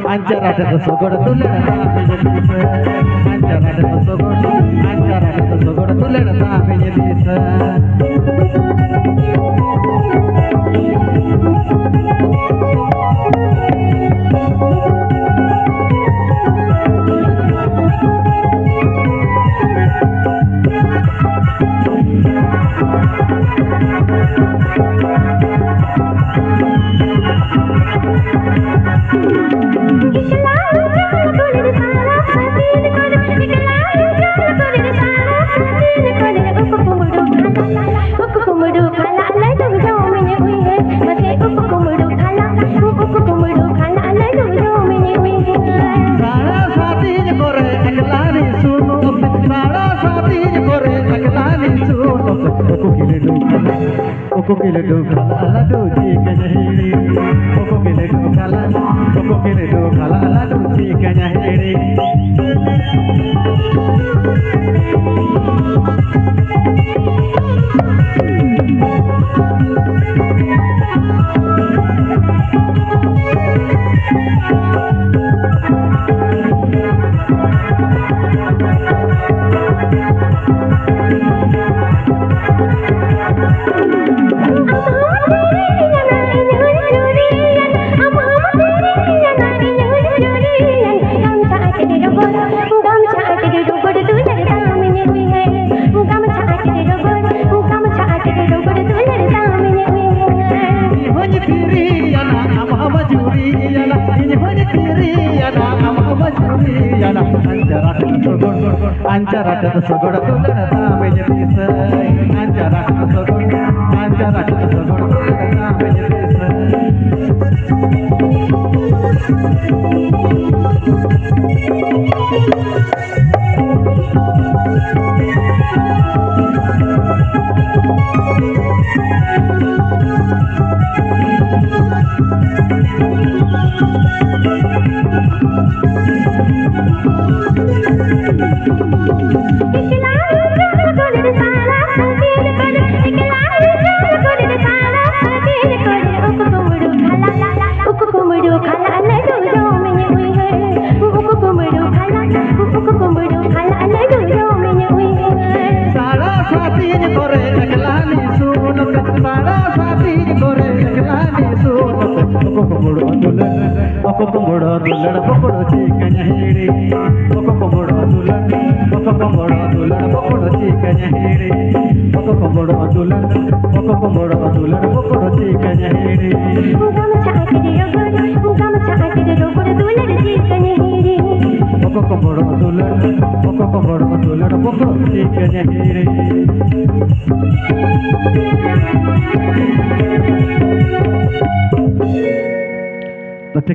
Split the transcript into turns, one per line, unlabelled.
Anjar ada sogor tulen anjar ada sogor tulen tapi nyedisa Oko kile do khala ala do ji kanyahiri oko kile do khala ala do ji kanyahiri Anjar ada sogor tulen tapi nyedisa anjar ada sogor tulen tapi nyedisa Oko kombodo tulen pokoro chikanyahiri oko kombodo tulen pokoro chikanyahiri oko kombodo tulen pokoro chikanyahiri gam chaakide rogor tulen chikanyahiri oko kombodo tulen pokoro chikanyahiri But